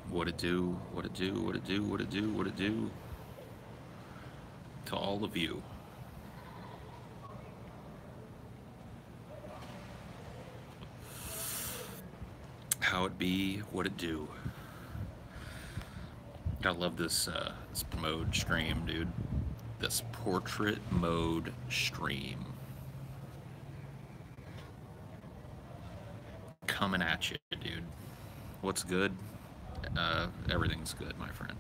What it do, what it do, what it do, what it do, what it do to all of you. How it be, what it do. I love this mode stream, dude. This portrait mode stream. Coming at you, dude. What's good? Everything's good, my friend.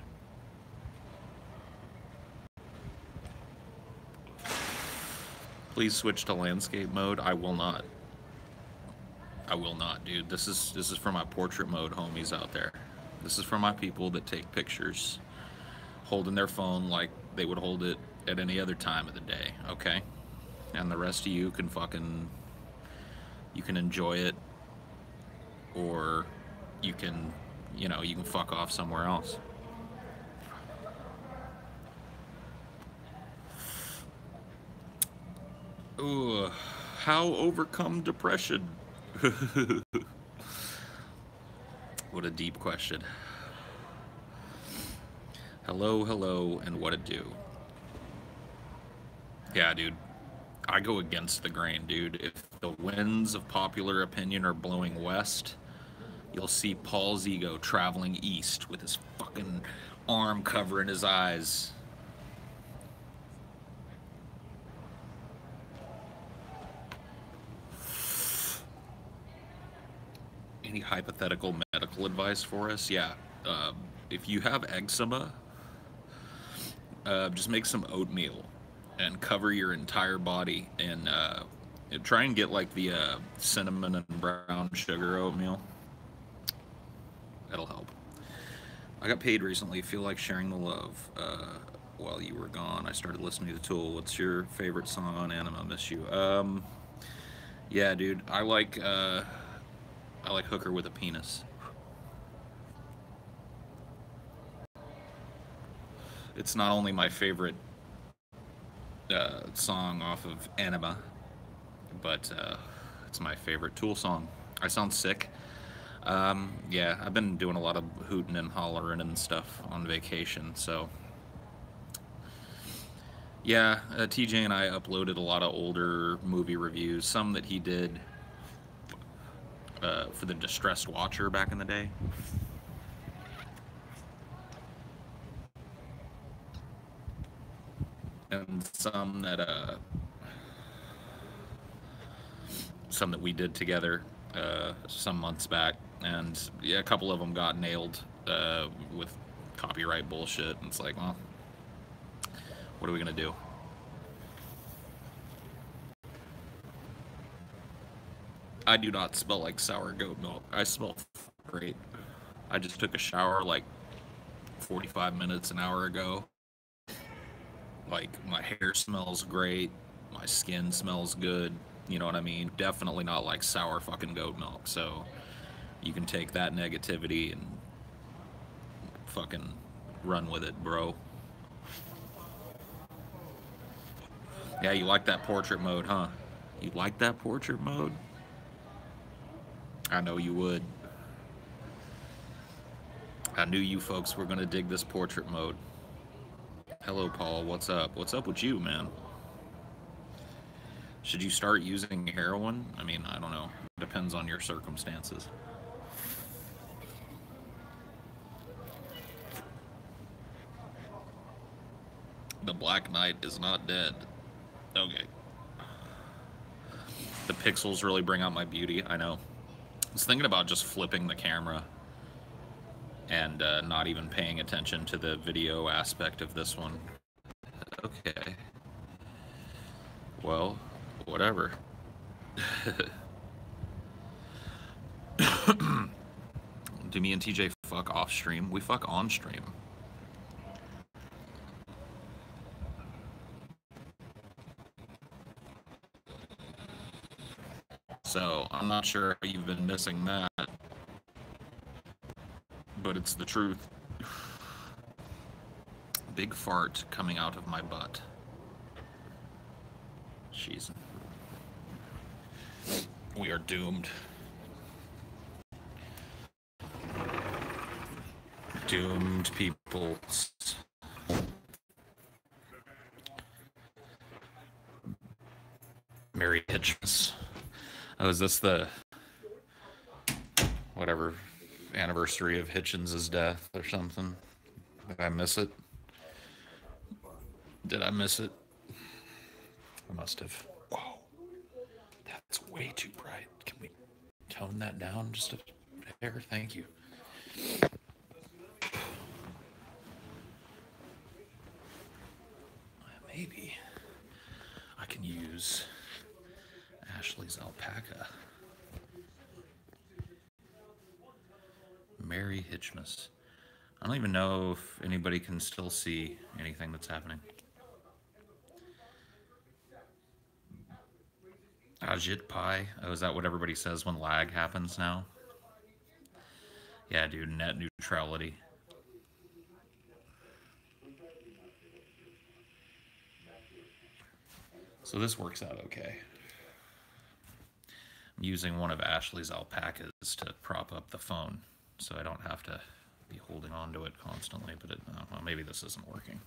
Please switch to landscape mode. I will not. I will not, dude. This is for my portrait mode homies out there. This is for my people that take pictures holding their phone like they would hold it at any other time of the day, okay? And the rest of you can you can enjoy it, or you can, you can fuck off somewhere else. Ooh, how overcome depression? What a deep question. Hello, hello, and what it do? Yeah, dude. I go against the grain, dude. If the winds of popular opinion are blowing west, you'll see Paul's ego traveling east with his fucking arm covering his eyes. Any hypothetical medical advice for us? Yeah. If you have eczema, just make some oatmeal and cover your entire body, and try and get like the cinnamon and brown sugar oatmeal. That'll help. I got paid recently. Feel like sharing the love. While you were gone, I started listening to Tool. What's your favorite song on Anima? Miss you. Yeah, dude. I like Hooker with a Penis. It's not only my favorite song off of Anima, but it's my favorite Tool song. I sound sick. Yeah, I've been doing a lot of hooting and hollering and stuff on vacation, so yeah, TJ and I uploaded a lot of older movie reviews, some that he did for the Distressed Watcher back in the day. And some that we did together some months back, and yeah, a couple of them got nailed with copyright bullshit, and it's like, well, what are we gonna do? I do not smell like sour goat milk. I smell great. I just took a shower like 45 minutes, an hour ago. Like, my hair smells great, my skin smells good, you know what I mean? Definitely not like sour fucking goat milk, so you can take that negativity and fucking run with it, bro. Yeah, you like that portrait mode, huh? You like that portrait mode? I know you would. I knew you folks were gonna dig this portrait mode. Hello, Paul. What's up? What's up with you, man? Should you start using heroin? I mean, I don't know. Depends on your circumstances. The Black Knight is not dead. Okay. The pixels really bring out my beauty. I know. I was thinking about just flipping the camera and not even paying attention to the video aspect of this one. Okay. Well, whatever. Do me and TJ fuck off stream? We fuck on stream. So, I'm not sure how you've been missing that, but it's the truth. Big fart coming out of my butt. Jeez. We are doomed. Doomed people. Merry Hitchmas. Oh, is this the whatever anniversary of Hitchens' death or something? Did I miss it? Did I miss it? I must have. Whoa, that's way too bright. Can we tone that down just a hair? Thank you. Maybe I can use Ashley's alpaca. Merry Hitchmas. I don't even know if anybody can still see anything that's happening. Ajit Pi. Oh, is that what everybody says when lag happens now? Yeah, dude, net neutrality. So this works out okay. I'm using one of Ashley's alpacas to prop up the phone, so I don't have to be holding on to it constantly, but well, maybe this isn't working.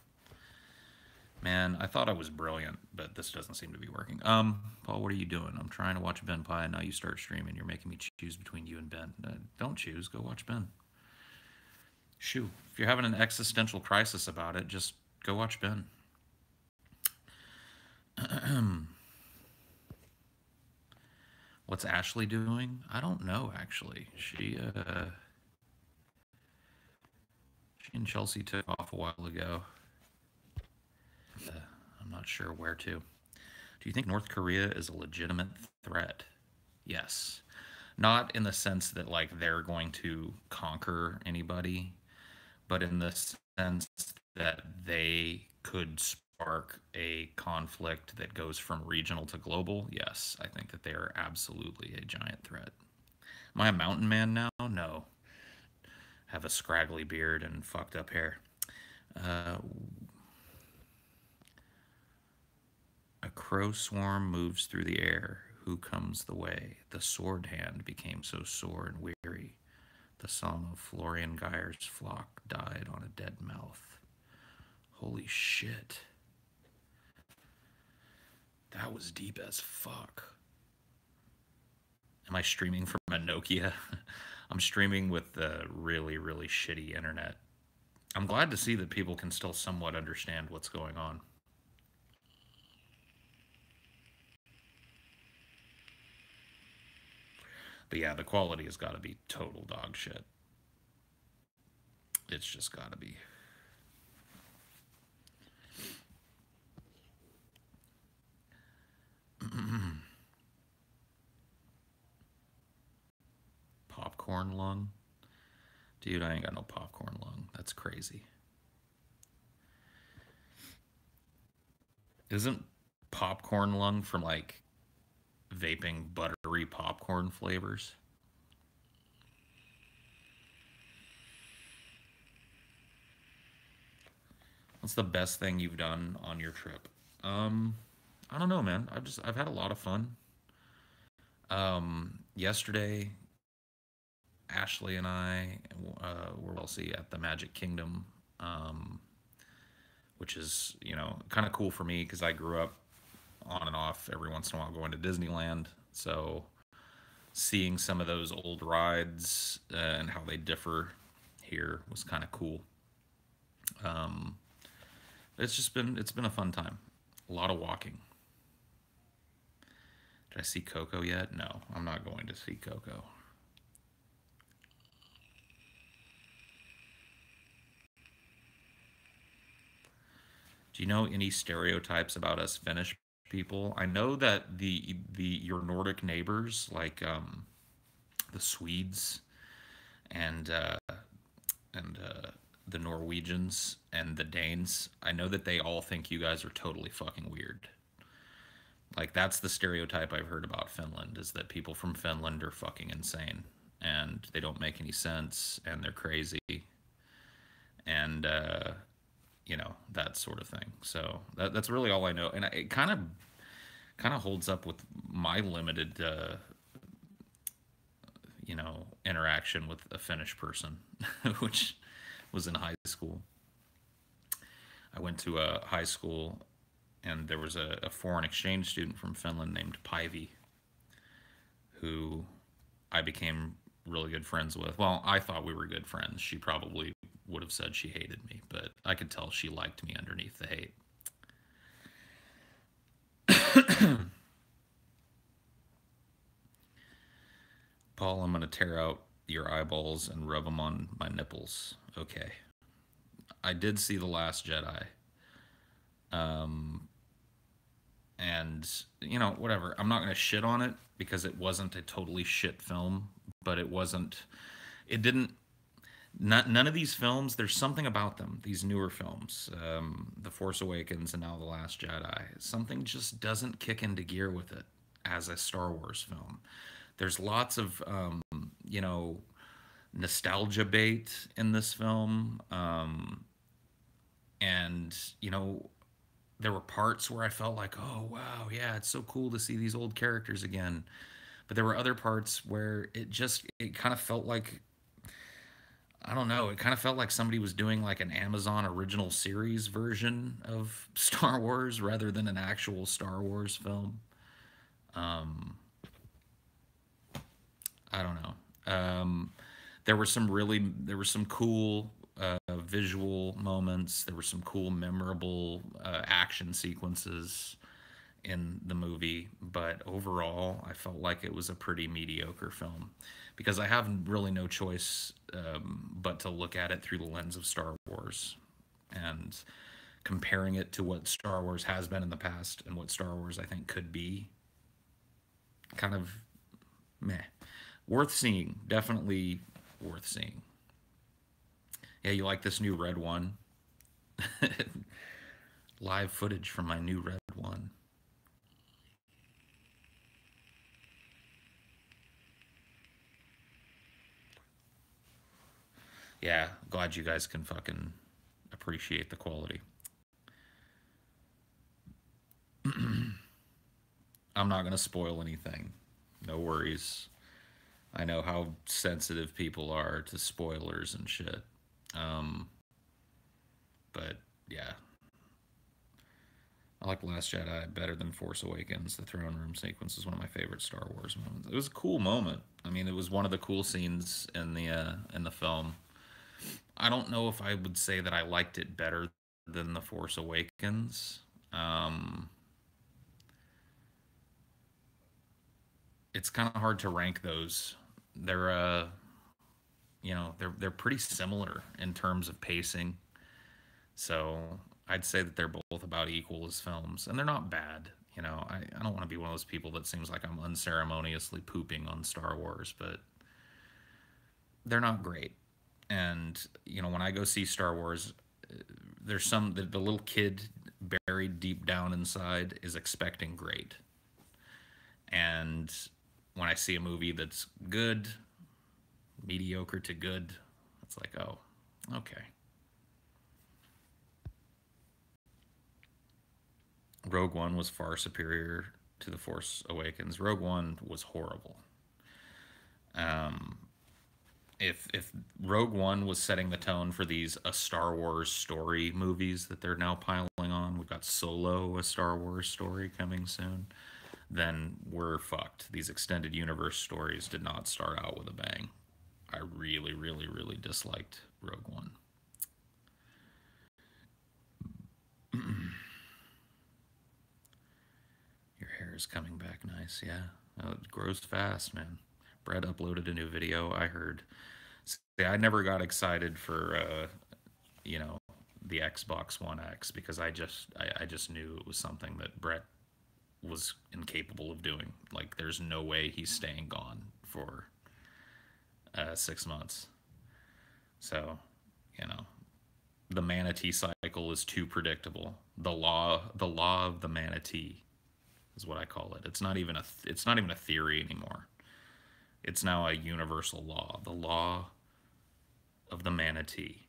Man, I thought I was brilliant, but this doesn't seem to be working. Paul, what are you doing? I'm trying to watch Ben Pie, and now you start streaming. You're making me choose between you and Ben. Don't choose. Go watch Ben. Shoo. If you're having an existential crisis about it, just go watch Ben. What's Ashley doing? I don't know, actually. She and Chelsea took off a while ago. I'm not sure where to. Do you think North Korea is a legitimate threat? Yes. Not in the sense that, like, they're going to conquer anybody, but in the sense that they could spark a conflict that goes from regional to global. Yes, I think that they are absolutely a giant threat. Am I a mountain man now? No. Have a scraggly beard and fucked up hair. A crow swarm moves through the air. Who comes the way? The sword hand became so sore and weary. The song of Florian Geyer's flock died on a dead mouth. Holy shit. That was deep as fuck. Am I streaming from a Nokia? I'm streaming with the really, really shitty internet. I'm glad to see that people can still somewhat understand what's going on. But yeah, the quality has got to be total dog shit. It's just got to be. Popcorn lung? Dude, I ain't got no popcorn lung. That's crazy. Isn't popcorn lung from, like, vaping buttery popcorn flavors? What's the best thing you've done on your trip? I don't know, man. I've had a lot of fun. Yesterday, Ashley and I were also at the Magic Kingdom, which is, kind of cool for me because I grew up on and off every once in a while going to Disneyland. So seeing some of those old rides and how they differ here was kind of cool. It's been a fun time. A lot of walking. Did I see Coco yet? No, I'm not going to see Coco. Do you know any stereotypes about us Finnish people? I know that the your Nordic neighbors, like the Swedes and the Norwegians and the Danes, I know that they all think you guys are totally fucking weird. Like, that's the stereotype I've heard about Finland, is that people from Finland are fucking insane and they don't make any sense and they're crazy and that sort of thing. So that's really all I know, and it kind of holds up with my limited interaction with a Finnish person, which was in high school. I went to a high school, and there was a foreign exchange student from Finland named Päivi, who I became really good friends with. Well, I thought we were good friends. She probably would have said she hated me, but I could tell she liked me underneath the hate. Paul, I'm going to tear out your eyeballs and rub them on my nipples. Okay. I did see The Last Jedi. Um, and, whatever. I'm not going to shit on it because it wasn't a totally shit film, but it didn't, none of these films, there's something about them, these newer films, The Force Awakens and now The Last Jedi. Something just doesn't kick into gear with it as a Star Wars film. There's lots of, nostalgia bait in this film. And, there were parts where I felt like, oh, wow, yeah, it's so cool to see these old characters again. But there were other parts where it kind of felt like, I don't know, it kind of felt like somebody was doing like an Amazon original series version of Star Wars rather than an actual Star Wars film. I don't know. There were some cool visual moments. There were some cool, memorable action sequences in the movie, but overall, I felt like it was a pretty mediocre film because I have really no choice but to look at it through the lens of Star Wars and comparing it to what Star Wars has been in the past and what Star Wars I think could be. Kind of meh. Worth seeing. Definitely worth seeing. Yeah, you like this new red one? Live footage from my new red one. Yeah, glad you guys can fucking appreciate the quality. I'm not gonna spoil anything. No worries. I know how sensitive people are to spoilers and shit. Um, but yeah, I like Last Jedi better than Force Awakens. The throne room sequence is one of my favorite Star Wars moments. It was a cool moment. I mean, it was one of the cool scenes in the film. I don't know if I would say that I liked it better than The Force Awakens. Um, it's kind of hard to rank those. They're they're pretty similar in terms of pacing. So I'd say that they're both about equal as films, and they're not bad. I don't want to be one of those people that seems like I'm unceremoniously pooping on Star Wars, but they're not great. And when I go see Star Wars, there's the little kid buried deep down inside is expecting great. And when I see a movie that's good, mediocre to good, it's like, oh, okay. Rogue One was far superior to The Force Awakens. Rogue One was horrible. Um, if Rogue One was setting the tone for these a Star Wars story movies that they're now piling on, we've got Solo, a Star Wars story coming soon, then we're fucked. These extended universe stories did not start out with a bang. I really, really, really disliked Rogue One. Your hair is coming back nice, yeah. It grows fast, man. Brett uploaded a new video, I heard. See, I never got excited for, you know, the Xbox One X because I just knew it was something that Brett was incapable of doing. Like, there's no way he's staying gone for 6 months. So, you know, the manatee cycle is too predictable. The law of the manatee is what I call it. It's not even a theory anymore. It's now a universal law. The law of the manatee.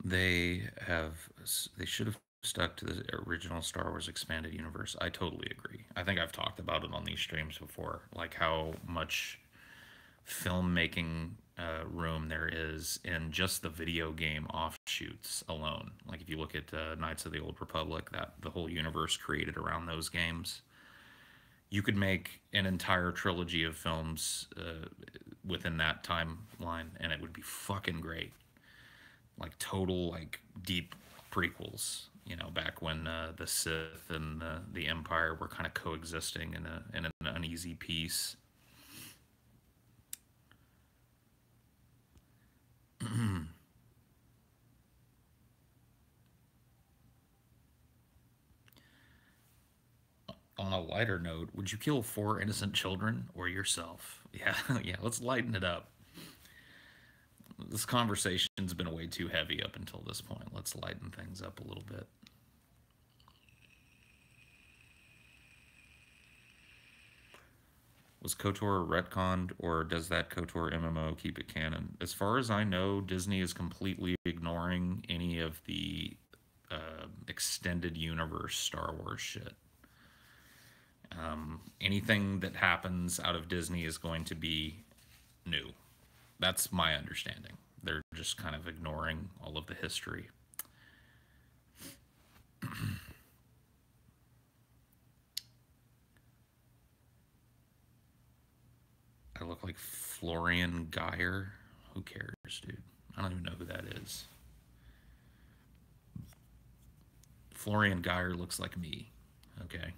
They should have stuck to the original Star Wars expanded universe. I totally agree. I think I've talked about it on these streams before, like how much filmmaking room there is in just the video game offshoots alone. Like if you look at Knights of the Old Republic, that the whole universe created around those games, you could make an entire trilogy of films within that timeline, and it would be fucking great. Like total, like deep prequels. You know, back when the Sith and the Empire were kind of coexisting in an uneasy peace. On a lighter note, would you kill 4 innocent children or yourself? Yeah, yeah. Let's lighten it up. This conversation's been way too heavy up until this point. Let's lighten things up a little bit. Was KOTOR retconned, or does that KOTOR MMO keep it canon? As far as I know, Disney is completely ignoring any of the extended universe Star Wars shit. Anything that happens out of Disney is going to be new. That's my understanding. They're just kind of ignoring all of the history. I look like Florian Geyer. Who cares, dude? I don't even know who that is. Florian Geyer looks like me. Okay.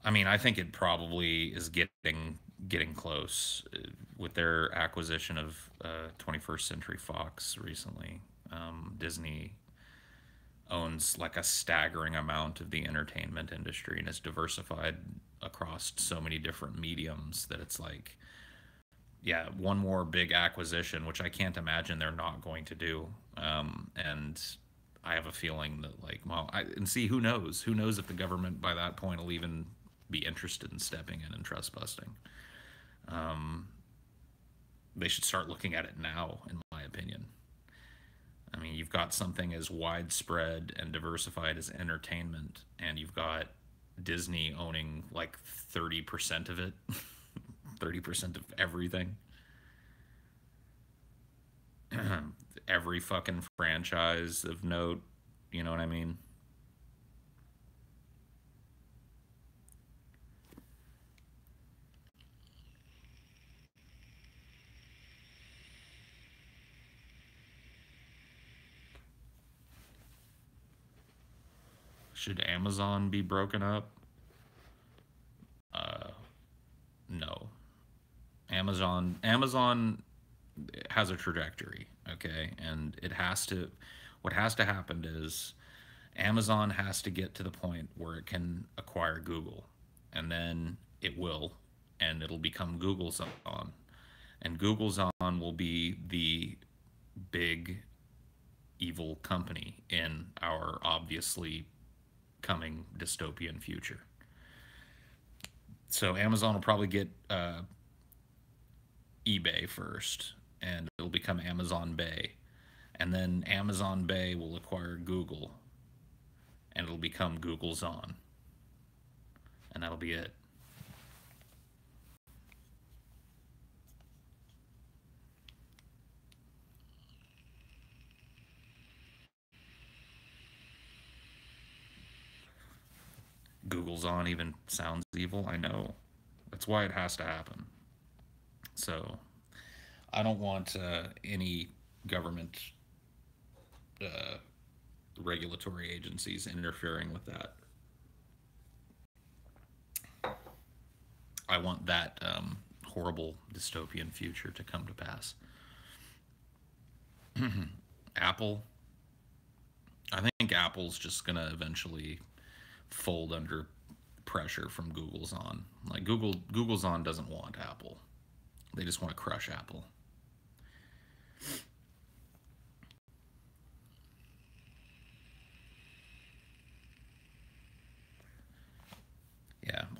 I mean, I think it probably is getting close with their acquisition of 21st Century Fox recently. Disney owns like a staggering amount of the entertainment industry and is diversified across so many different mediums that it's like, yeah, one more big acquisition, which I can't imagine they're not going to do. And I have a feeling that, like, well, and see, who knows? Who knows if the government by that point will even be interested in stepping in and trust busting? They should start looking at it now, in my opinion. I mean, you've got something as widespread and diversified as entertainment, and you've got Disney owning like 30% of it, 30% of everything. Every fucking franchise of note, you know what I mean? Should Amazon be broken up? Uh, no. Amazon has a trajectory, okay? And it has to what has to happen is Amazon has to get to the point where it can acquire Google, and then it will, and it'll become Google's on. And Google's on will be the big evil company in our obviously coming dystopian future. So Amazon will probably get eBay first, and it'll become Amazon Bay, and then Amazon Bay will acquire Google, and it'll become Google's on, and that'll be it. Google's on even sounds evil. I know. That's why it has to happen. So I don't want any government uh, regulatory agencies interfering with that. I want that horrible dystopian future to come to pass. Apple, I think Apple's just gonna eventually fold under pressure from Google's on. Like Google's on doesn't want Apple. They just want to crush Apple.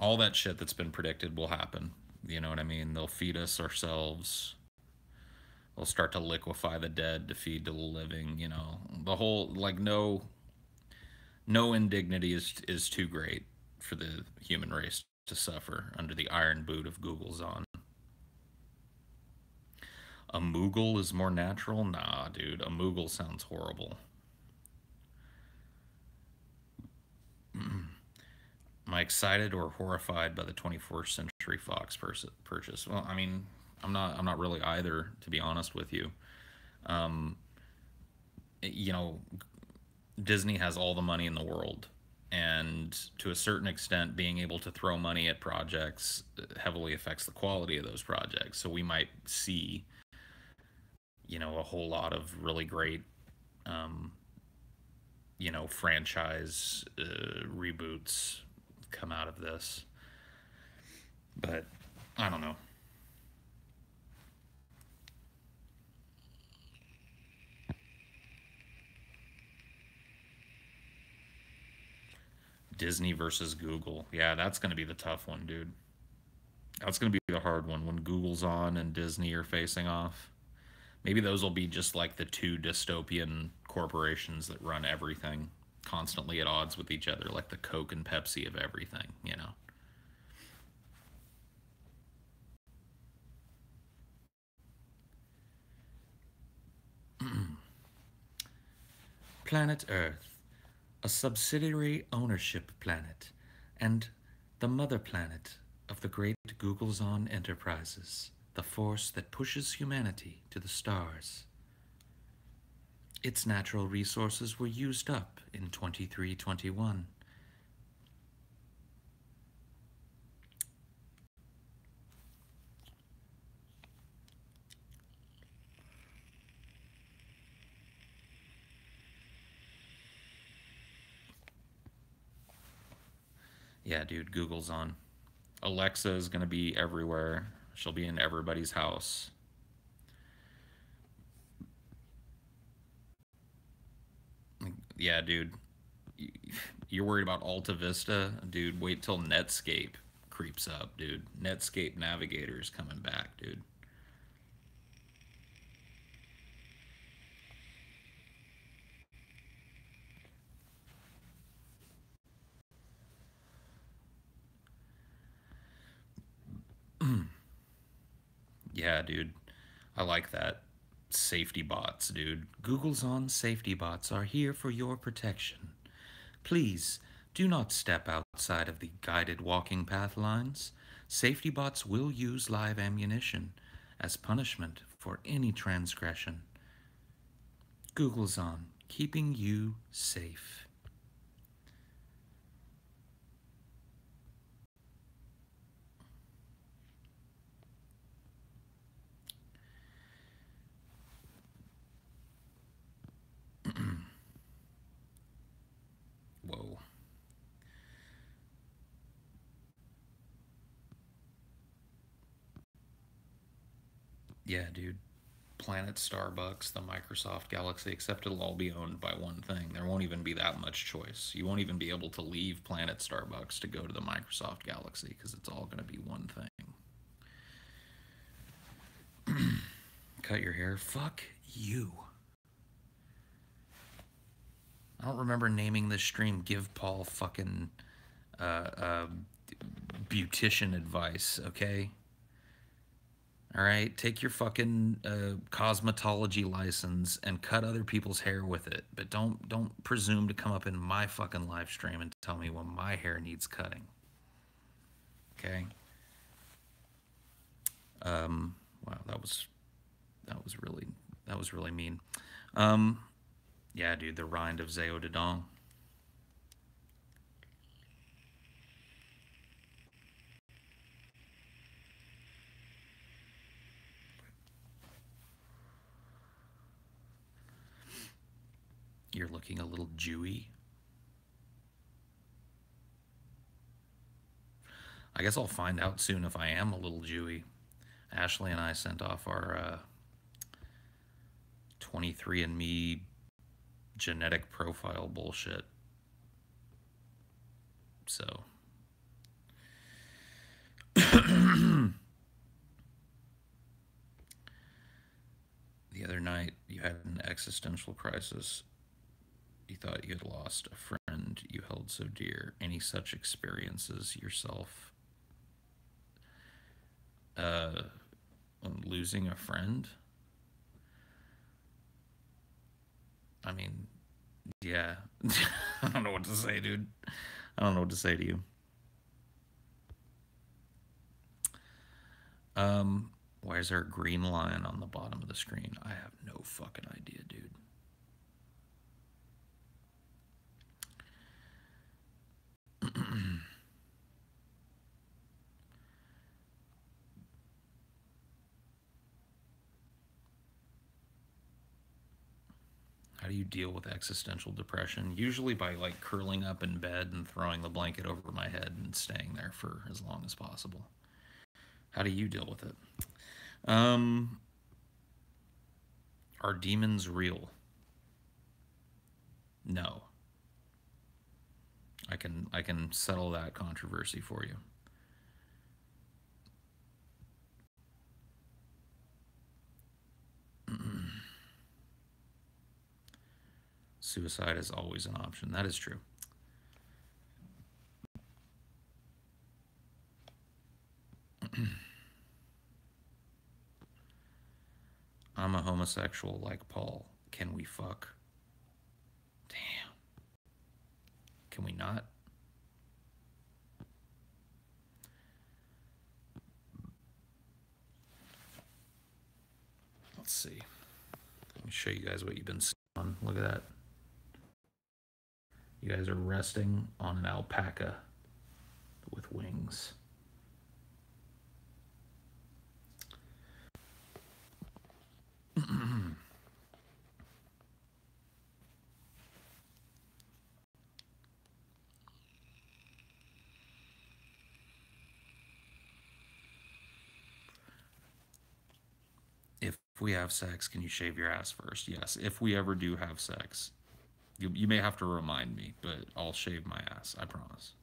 All that shit that's been predicted will happen. You know what I mean? They'll feed us ourselves. They'll start to liquefy the dead to feed to the living. You know, the whole like no indignity is too great for the human race to suffer under the iron boot of Google's on. A Moogle is more natural? Nah, dude. A Moogle sounds horrible. Am I excited or horrified by the 21st Century Fox purchase? Well, I mean, I'm not really either, to be honest with you. Um, you know, Disney has all the money in the world, and to a certain extent, being able to throw money at projects heavily affects the quality of those projects. So we might see, a whole lot of really great, um, franchise reboots come out of this. But I don't know. Disney versus Google. Yeah, that's going to be the tough one, dude. That's going to be the hard one when Google's on and Disney are facing off. Maybe those will be just like the two dystopian corporations that run everything constantly at odds with each other, like the Coke and Pepsi of everything. Planet Earth, a subsidiary ownership planet, and the mother planet of the great Google's On Enterprises, the force that pushes humanity to the stars. Its natural resources were used up in 2321. Yeah, dude, Google's on. Alexa is going to be everywhere. She'll be in everybody's house. Yeah, dude. You're worried about Alta Vista? Dude, wait till Netscape creeps up, dude. Netscape Navigator's coming back, dude. Yeah, dude. I like that. Safety bots, dude. Google's On safety bots are here for your protection. Please do not step outside of the guided walking path lines. Safety bots will use live ammunition as punishment for any transgression. Google's On, keeping you safe. Whoa. Yeah, dude. Planet Starbucks, the Microsoft Galaxy, except it'll all be owned by one thing. There won't even be that much choice. You won't even be able to leave Planet Starbucks to go to the Microsoft Galaxy because it's all going to be one thing. Cut your hair? Fuck you. I don't remember naming this stream Give Paul fucking beautician advice, okay? Alright? Take your fucking cosmetology license and cut other people's hair with it. But don't presume to come up in my fucking live stream and tell me when my hair needs cutting. Okay? Wow, that was really mean. Yeah, dude, the rind of Zao Dedong. You're looking a little Jewy. I guess I'll find out soon if I am a little Jewy. Ashley and I sent off our 23andMe genetic profile bullshit. So, The other night, you had an existential crisis. You thought you had lost a friend you held so dear. Any such experiences yourself? Uh, Losing a friend? I mean, yeah. I don't know what to say, dude. I don't know what to say to you. Why is there a green line on the bottom of the screen? I have no fucking idea, dude. How do you deal with existential depression? Usually by like curling up in bed and throwing the blanket over my head and staying there for as long as possible. How do you deal with it? Um, are demons real? No. I can settle that controversy for you. Suicide is always an option. That is true. I'm a homosexual like Paul. Can we fuck? Damn. Can we not? Let's see. Let me show you guys what you've been seeing on. Look at that. You guys are resting on an alpaca with wings. If we have sex, can you shave your ass first? Yes. If we ever do have sex, you may have to remind me, but I'll shave my ass. I promise.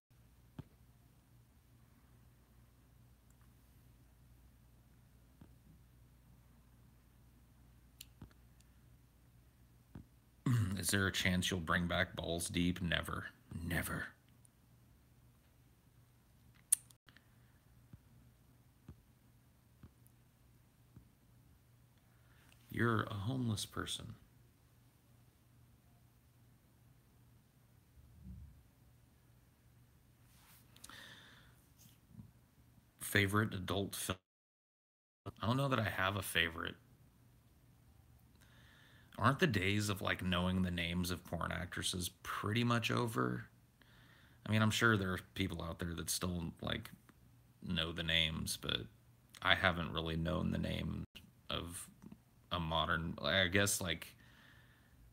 Is there a chance you'll bring back Balls Deep? Never. Never. You're a homeless person. Favorite adult film? I don't know that I have a favorite. Aren't the days of like knowing the names of porn actresses pretty much over? I mean, I'm sure there are people out there that still like know the names, but I haven't really known the name of a modern. I guess like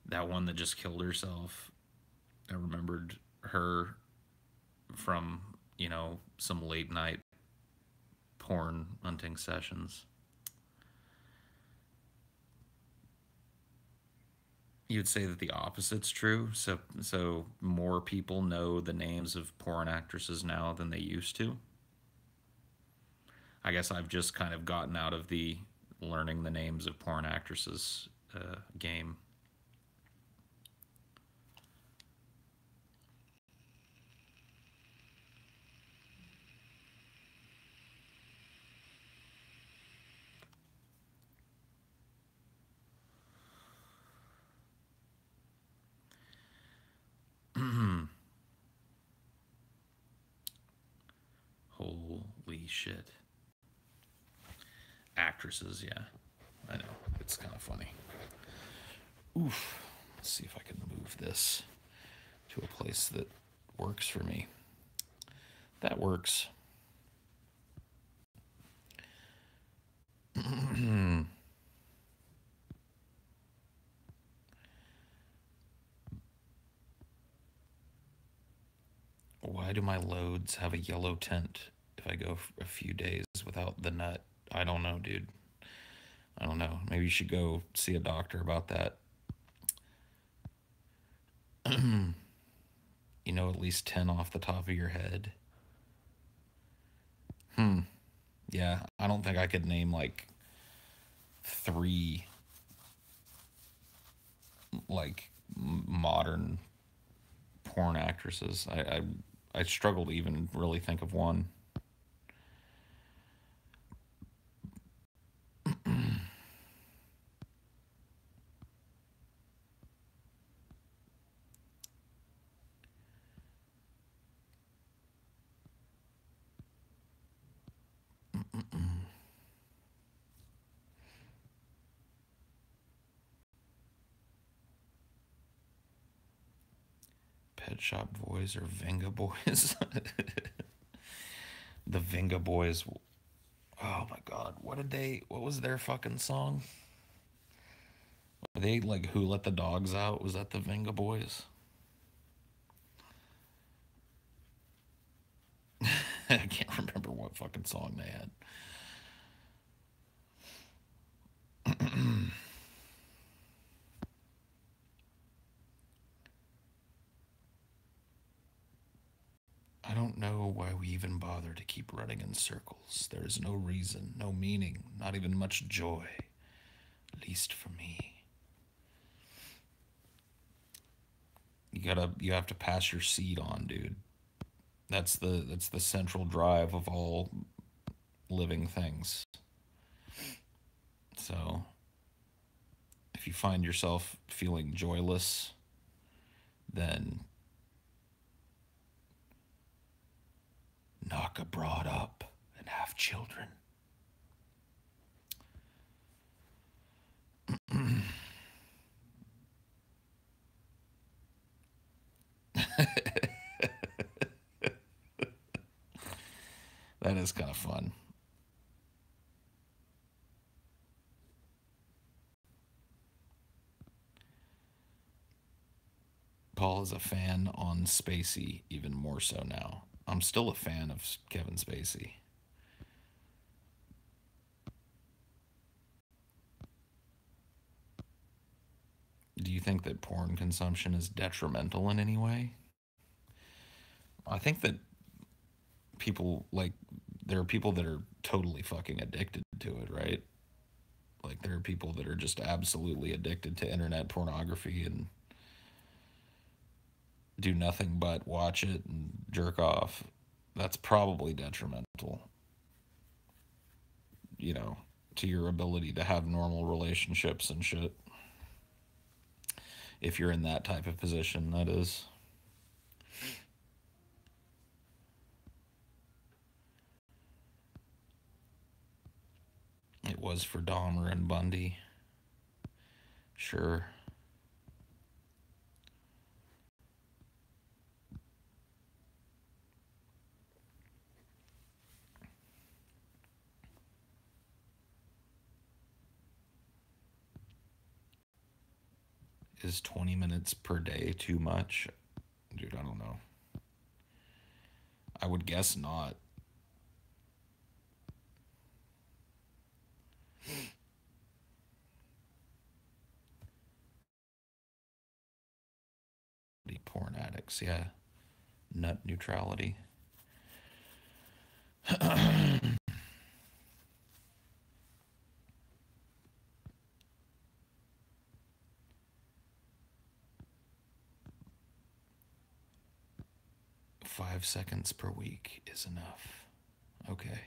that one that just killed herself. I remembered her from some late night porn hunting sessions. You'd say that the opposite's true. So more people know the names of porn actresses now than they used to. I guess I've just kind of gotten out of the learning the names of porn actresses game. Holy shit. Actresses, yeah. I know. It's kind of funny. Oof. Let's see if I can move this to a place that works for me. That works. Why do my loads have a yellow tint if I go a few days without the nut? I don't know, dude. I don't know. Maybe you should go see a doctor about that. You know at least 10 off the top of your head. Yeah, I don't think I could name like three like modern porn actresses. I struggle to even really think of one. Pet Shop Boys or Venga Boys? The Venga Boys. Oh my God, what did they? What was their fucking song? Were they like Who Let the Dogs Out? Was that the Venga Boys? I can't remember what fucking song they had. I don't know why we even bother to keep running in circles. There is no reason, no meaning, not even much joy. Least for me. You have to pass your seed on, dude. That's the central drive of all living things. So if you find yourself feeling joyless, then knock a broad up and have children. That is kind of fun. Paul is a fan on Spacey, even more so now. I'm still a fan of Kevin Spacey. Do you think that porn consumption is detrimental in any way? I think that people, like, there are people that are totally fucking addicted to it, right? Like, there are people that are just absolutely addicted to internet pornography and do nothing but watch it and jerk off. That's probably detrimental, you know, to your ability to have normal relationships and shit. If you're in that type of position, that is. It was for Dahmer and Bundy. Sure. Is 20 minutes per day too much? Dude, I don't know. I would guess not. The porn addicts, yeah. Nut neutrality. 5 seconds per week is enough. Okay.